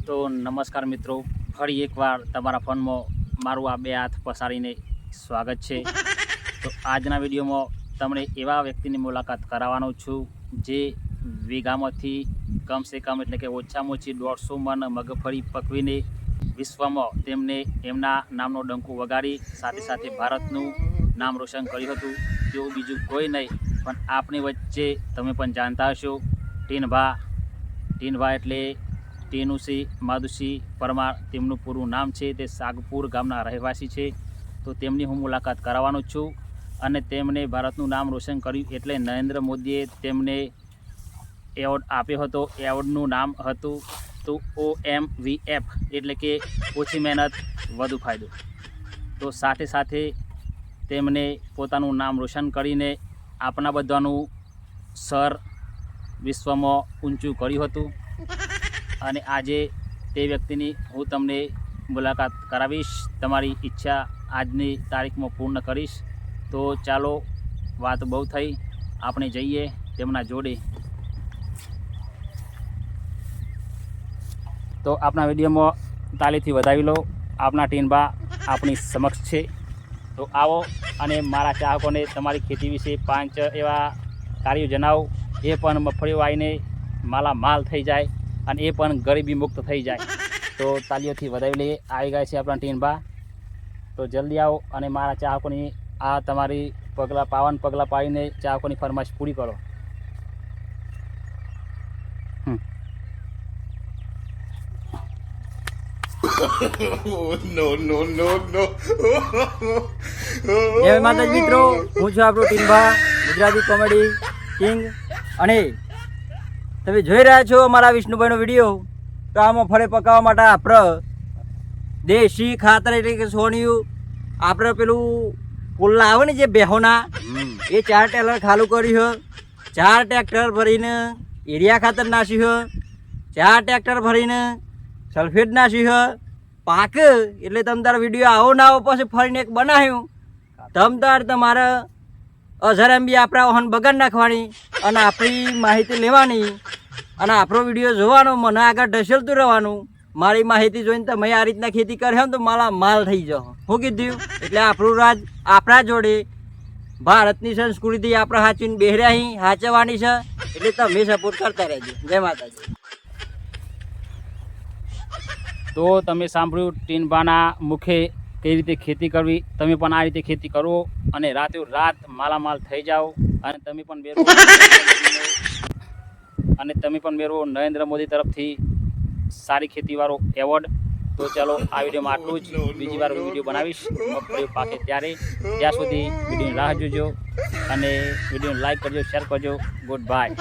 તો નમસ્કાર મિત્રો, ફરી એકવાર તમારા ફોનમાં મારું આ બે હાથ પસારીને સ્વાગત છે। તો આજના વિડીયોમાં તમને એવા વ્યક્તિની મુલાકાત કરાવવાનો છું જે વીઘામાંથી કમસે કમ એટલે કે ઓછામાં ઓછી 150 મણ મગફળી પકવીને વિશ્વમાં તેમને એમના નામનો ડંકો વગાડી સાથે સાથે ભારતનું નામ રોશન કર્યું હતું। તેવું બીજું કોઈ નહીં પણ આપણી વચ્ચે તમે પણ જાણતા હશો ટીનભા એટલે ટીનુસિંહ માધુસિંહ પરમાર તેમનું પૂરું નામ છે। તે સાગપુર ગામના રહેવાસી છે। તો તેમની હું મુલાકાત કરાવવાનો છું અને તેમણે ભારતનું નામ રોશન કર્યું એટલે નરેન્દ્ર મોદીએ તેમને એવોર્ડ આપ્યો હતો। એવોર્ડનું નામ હતું તો OMVF એટલે કે ઓછી મહેનત વધુ ફાયદો। તો સાથે સાથે તેમણે પોતાનું નામ રોશન કરીને આપણા બધાનું સર વિશ્વમાં ઊંચું કર્યું હતું અને આજે તે વ્યક્તિની હું તમને મુલાકાત કરાવીશ। તમારી ઈચ્છા આજની તારીખમાં પૂર્ણ કરીશ। તો ચાલો, વાત બહુ થઈ, આપણે જઈએ તેમના જોડે। તો આપણા વિડીયોમાં તાલીથી વધાવી લો। આપણા ટીનભા આપણી સમક્ષ છે। તો આવો અને મારા ચાહકોને તમારી ખેતી વિશે 5 એવા કાર્યો જણાવો, એ પણ મગફળી વાવીને માલામાલ થઈ જાય અને એ પણ ગરીબી મુક્ત થઈ જાય। તો તાલીઓથી વધાવી લઈએ। આવી ગયા છે આપણા ટીનભા। તો જલ્દી આવો અને મારા ચાહકોની આ તમારી પાવન પગલાં પાડીને ચાહકોની ફરમાઈશ પૂરી કરો। જય માતાજી મિત્રો, હું છું આપણો ટીનભા, ગુજરાતી કોમેડી કિંગ। અને તમે જોઈ રહ્યા છો અમારા વિષ્ણુભાઈનો વિડીયો। તો આમાં ફળે પકાવવા માટે આપણે દેશી ખાતર એટલે કે સોનિયું, આપણે પેલું પુલ્લા આવે ને જે બેહોના, એ 4 ટેલર ખાલું કર્યું છે। 4 ટ્રેક્ટર ભરીને યુરિયા ખાતર નાખ્યું છે। 4 ટ્રેક્ટર ભરીને સલ્ફેટ નાખ્યું છે। પાક એટલે તમ તાર વિડીયો આવો ના આવો પછી ફરીને એક બનાવ્યું તમ તાર તમારે 1000 MB આપણા ઓહન બગાડ નાખવાની અને આપણી માહિતી લેવાની અને આપણો વિડીયો જોવાનો, મને આગળ ઢસેલતું રહેવાનું। મારી માહિતી જોઈને તમે આ રીતના ખેતી કરે તો માલા માલ થઈ જાઓ। શું કીધું? એટલે આપણું રાજ આપણા જોડે, ભારતની સંસ્કૃતિ આપણે સાચવીને બેહર્યા અહીં સાચવવાની છે। એટલે તમે સપોર્ટ કરતા રહેજો। જય માતાજી। તો તમે સાંભળ્યું ટીનભાના મુખે કઈ રીતે ખેતી કરવી। તમે પણ આ રીતે ખેતી કરો અને રાતે રાત માલામાલ થઈ જાઓ અને તમે પણ મેળવો નરેન્દ્ર મોદી તરફથી સારી ખેતીવાળો એવોર્ડ। તો ચાલો, આ વિડીયોમાં આટલું જ। બીજી વાર વિડીયો બનાવીશ મગફળી પાકે ત્યારે। ત્યાં સુધી વિડીયોની રાહ જોજો અને વિડીયોને લાઈક કરજો, શેર કરજો। Good bye.